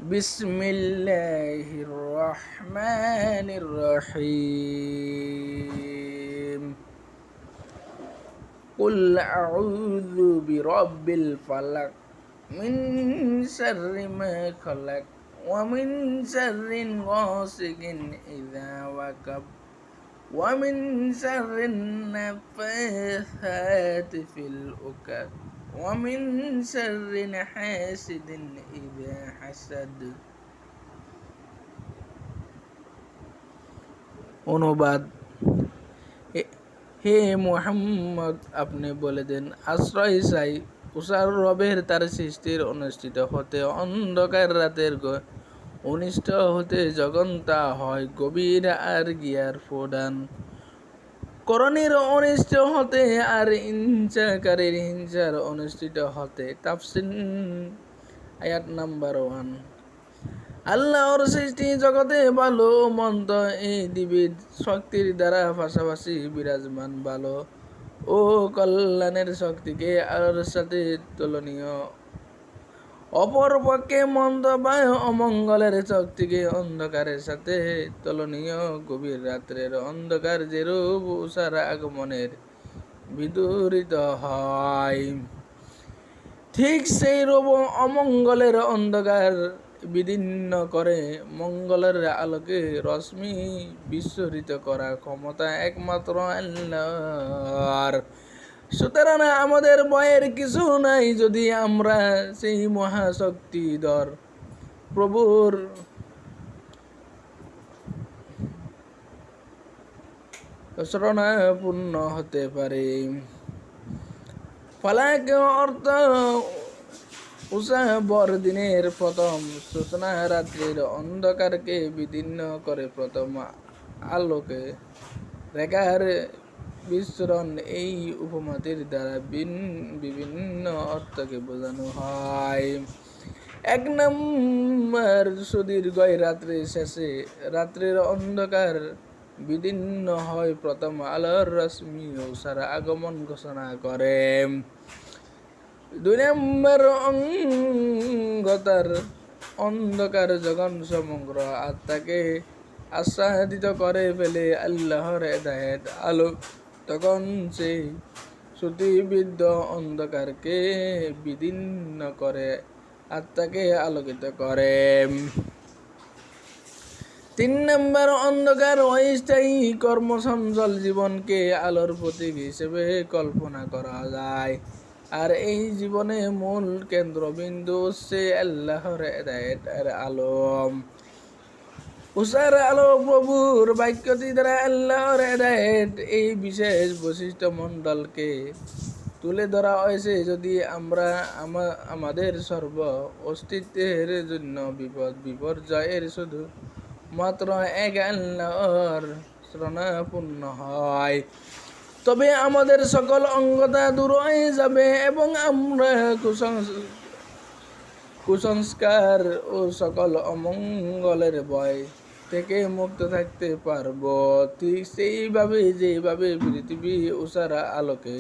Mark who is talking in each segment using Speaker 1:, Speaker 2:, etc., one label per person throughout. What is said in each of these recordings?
Speaker 1: বিসমিল্লাহির রহমানির রহিম। কুল আউযু বিরাব্বিল ফালাক মিন শাররি মা খালাক ওয়া মিন শাররিন গাসিকিন ইযা ওয়াকাব ওয়া মিন শাররিন নাফাসাতি ফিল উকাদ ওয়া মিন শাররি হাসিদিন ইযা হাসাদ। অনুবাদ: হে মুহাম্মদ, আপনি বলে দেন, আশ্রয় চাই উষার রবের, তার সৃষ্টির অনুষ্ঠিত হতে, অন্ধকার রাতের অনিষ্ট হতে, যখন তা হয় গভীর আর গিয়ার প্রদান করণের অনিষ্ট হতে, আর হিংসাকারীর হিংসার অনুষ্ঠিত হতে। তাফসীর আয়াত নাম্বার 1। আল্লাহর সৃষ্টি জগতে ভালো মন্দ এই দ্বিবিধ শক্তির দ্বারা পাশাপাশি বিরাজমান। ভালো ও কল্যাণের শক্তিকে আলোর সাথে তুলনীয়, অপরপক্ষে মন্দ বা অমঙ্গলের শক্তিকে অন্ধকারের সাথে তুলনীয়। গভীর রাত্রের অন্ধকার যেরূপ উষার আগমনের বিদূরিত হয়, ঠিক সেই রূপ অমঙ্গলের অন্ধকার বিদীর্ণ করে মঙ্গলের আলোকে রশ্মি বিস্ফোরিত করার ক্ষমতা একমাত্র আল্লাহর। সুতরাং আমাদের ভয়ের কিছু নাই, যদি আমরা সেই মহাশক্তিধর প্রভুর শরণাপন্ন হতে পারি। ফালাক অর্থ উষা, বড়দিনের প্রথম সূচনা, রাত্রির অন্ধকারকে বিদীর্ণ করে প্রথম আলোকে রেখার বিস্ফোরণ। এই উপমাটির দ্বারা বিভিন্ন অর্থকে বোঝানো হয়। 1 নম্বর, সুদীর্ঘ রাত্রির শেষে রাত্রির অন্ধকার বিদীর্ণ হয়, প্রথম আলোর রশ্মি উষার আগমন ঘোষণা করে। 2 নম্বর, অন্ধকার যখন সমগ্র আত্মাকে আচ্ছাদিত করে ফেলে আল্লাহর হেদায়েত আলো, তখন সেই শ্রুতিবিদ্ধ অন্ধকারকে বিদীর্ণ করে আত্মাকে আলোকিত করে। 3 নম্বর, অন্ধকার অস্থায়ী কর্মচঞ্চল জীবনকে আলোর প্রতীক হিসেবে কল্পনা করা যায়, আর এই জীবনে মূল কেন্দ্রবিন্দু হচ্ছে আল্লাহর হেদায়েতের আলো। উষার আলো প্রভুর বাক্যটি দ্বারা আল্লাহর হেদায়েত এই বিশেষ বৈশিষ্ট্য মণ্ডলকে তুলে ধরা হয়েছে। যদি আমরা আমাদের সর্ব অস্তিত্বের জন্য বিপদ বিপর্যয়ের শুধু মাত্র এক আল্লাহর শরণাপন্ন হয়, তবে আমাদের সকল অজ্ঞতা দূর হয়ে যাবে এবং আমরা কুসংস্কার ও সকল অমঙ্গলের ভয় থেকে মুক্ত থাকতে পারব। ঠিক সেইভাবে যেভাবে পৃথিবী উষার আলোকে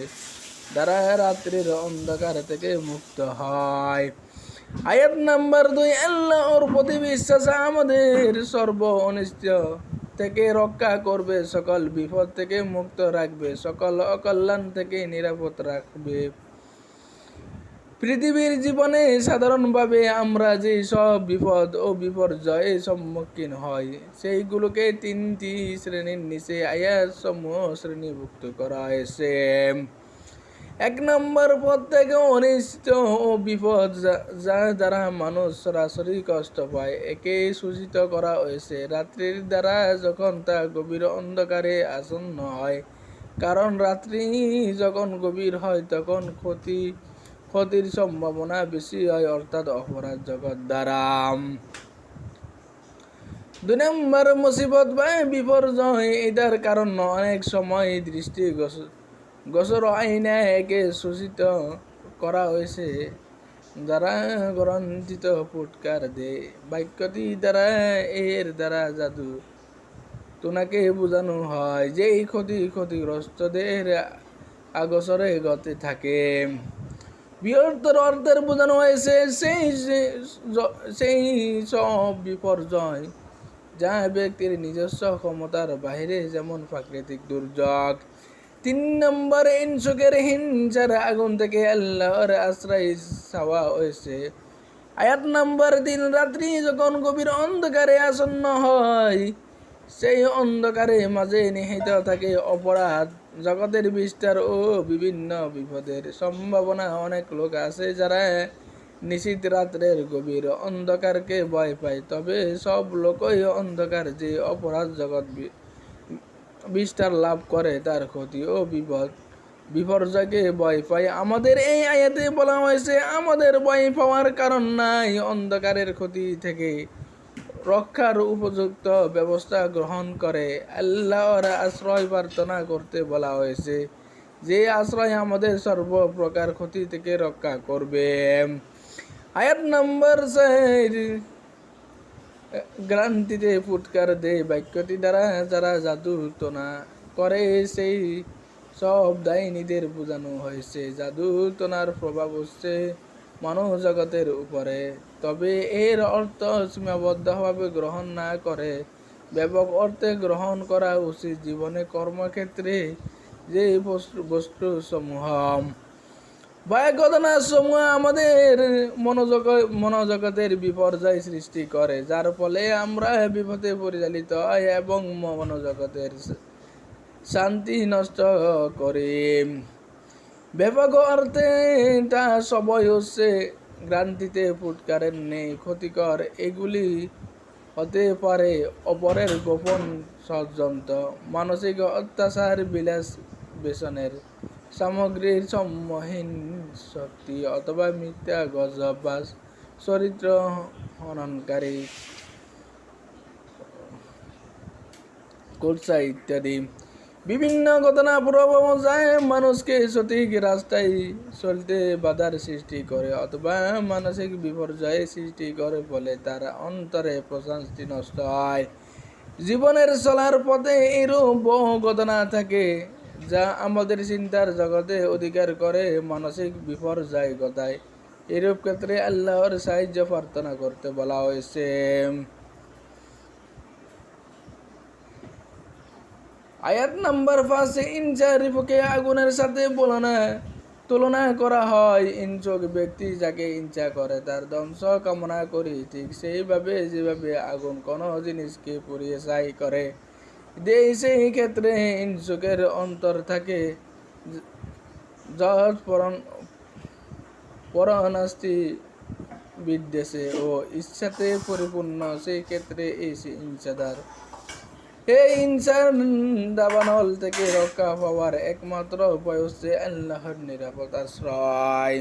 Speaker 1: দ্বারা রাত্রির অন্ধকার থেকে মুক্ত হয়। আয়াত নাম্বার 2, আল্লাহর প্রতি বিশ্বাস আমাদের সর্ব অনিষ্ট থেকে রক্ষা করবে, সকল বিপদ থেকে মুক্ত রাখবে, সকল অকল্যাণ থেকে নিরাপদ রাখবে। পৃথিবীর জীবনে সাধারণভাবে আমরা যে সব বিপদ ও বিপর্যয়ের সম্মুখীন হই, সেইগুলোকে 3টি শ্রেণীর নিচে আয়াত সমূহ শ্রেণীভুক্ত করা হয়েছে। 1 নম্বর, প্রত্যেক অনিষ্ট ও বিপদ যা দ্বারা মানুষ সরাসরি কষ্ট পায়, একে সূচিত করা হয়েছে রাত্রির দ্বারা, যখন তা গভীর অন্ধকারে আসন্ন হয়। কারণ রাত্রি যখন গভীর হয়, তখন ক্ষতির সম্ভাবনা বেশি হয়, অর্থাৎ অপরাধ জগৎ দ্বারা। 2 নম্বর, মুসিবত বা বিপর্যয়, এটার কারণ অনেক সময় দৃষ্টিগোচর হয় না, একে সূচিত করা হয়েছে যারা গ্রন্থিত ফুৎকার দেয়। বাক্যটি দ্বারা এর দ্বারা জাদু তোনাকে বোঝানো হয় যে এই ক্ষতিগ্রস্তদের আগোচরে গতে থাকে। বৃহত্তর অর্থের বোঝানো হয়েছে সেই সব বিপর্যয় যা ব্যক্তির নিজস্ব ক্ষমতার বাইরে, যেমন প্রাকৃতিক দুর্যোগ। 3 নম্বর, ইনসুকের হিংসার আগুন থেকে আল্লাহর আশ্রয় চাওয়া হয়েছে। আয়াত নাম্বার 3, রাত্রি যখন গভীর অন্ধকারে আসন্ন হয়, সেই অন্ধকারে মাঝে নিহিত থাকে অপরাধ, জগতের বিস্তার ও বিভিন্ন বিপদের সম্ভাবনা। অনেক লোক আছে যারা নিশীথ রাত্রের গভীর অন্ধকারকে ভয় পায়, তবে সব লোকই অন্ধকার যে অপরাধ জগৎ বিস্তার লাভ করে তার ক্ষতি ও বিপর্যয়কে ভয় পায়। আমাদের এই আয়াতে বলা হয়েছে আমাদের ভয় পাওয়ার কারণ নাই, অন্ধকারের ক্ষতি থেকে রক্ষার উপযুক্ত ব্যবস্থা গ্রহণ করে আল্লাহর আশ্রয় প্রার্থনা করতে বলা হয়েছে, যে আশ্রয় আমাদের সর্বপ্রকার ক্ষতি থেকে রক্ষা করবে। আয়াত নাম্বার 4, গ্রান্তিতে ফুৎকার দেয় বাক্যটি দ্বারা যারা জাদু টনা করে সেই সব ডাইনিদের বোঝানো হয়েছে। জাদু টনার প্রভাব হচ্ছে মানব জগতের উপরে, তবে এর অর্থ সীমাবদ্ধভাবে গ্রহণ না করে ব্যাপক অর্থে গ্রহণ করা উচিত। জীবনে কর্মক্ষেত্রে যে বস্তু সমূহ ভয় ঘটনা সমূহ আমাদের মনোজগতের বিপর্যয় সৃষ্টি করে, যার ফলে আমরা বিপদে পরিচালিত হয় এবং মনোজগতের শান্তি নষ্ট করে। ব্যাপক অর্থে এটা সবই হচ্ছে গ্রান্তিতে ফুৎকারের নেই ক্ষতিকর। এগুলি হতে পারে অপরের গোপন ষড়যন্ত্র, মানসিক অত্যাচার, বিলাস বেসনের সামগ্রীর সম্মোহীন শক্তি, অথবা মিথ্যা গজব বা চরিত্র হননকারী কুৎসা ইত্যাদি। বিভিন্ন ঘটনা প্রভাব যায় মানুষকে সঠিক রাস্তায় চলতে বাধার সৃষ্টি করে অথবা মানসিক বিপর্যয় সৃষ্টি করে, ফলে তার অন্তরে প্রশান্তি নষ্ট হয়। জীবনের চলার পথে এরূপ বহু ঘটনা থাকে যা আমাদের চিন্তার জগতে অধিকার করে মানসিক বিপর্যয় ঘটায়। এরূপ ক্ষেত্রে আল্লাহর সাহায্য প্রার্থনা করতে বলা হয়েছে। আয়াত নাম্বার 5, ইনসারিফকে আগুনের সাথে তুলনা করা হয়। ইনসুক ব্যক্তি যাকে ইচ্ছা করে তার ধ্বংস কামনা করি, ঠিক সেইভাবে যেভাবে আগুন কোনো জিনিসকে পুড়িয়ে ছাই করে দেয়, সেই ক্ষেত্রে ইনসুকের অন্তর থাকে যত পরনাস্তি বিদ্বেষে ও ইচ্ছাতে পরিপূর্ণ, সেই ক্ষেত্রে এই ইনসাদার এই ইনসান দাবানল থেকে রক্ষা পাওয়ার একমাত্র উপায় হচ্ছে আল্লাহর নিরাপদ আশ্রয়।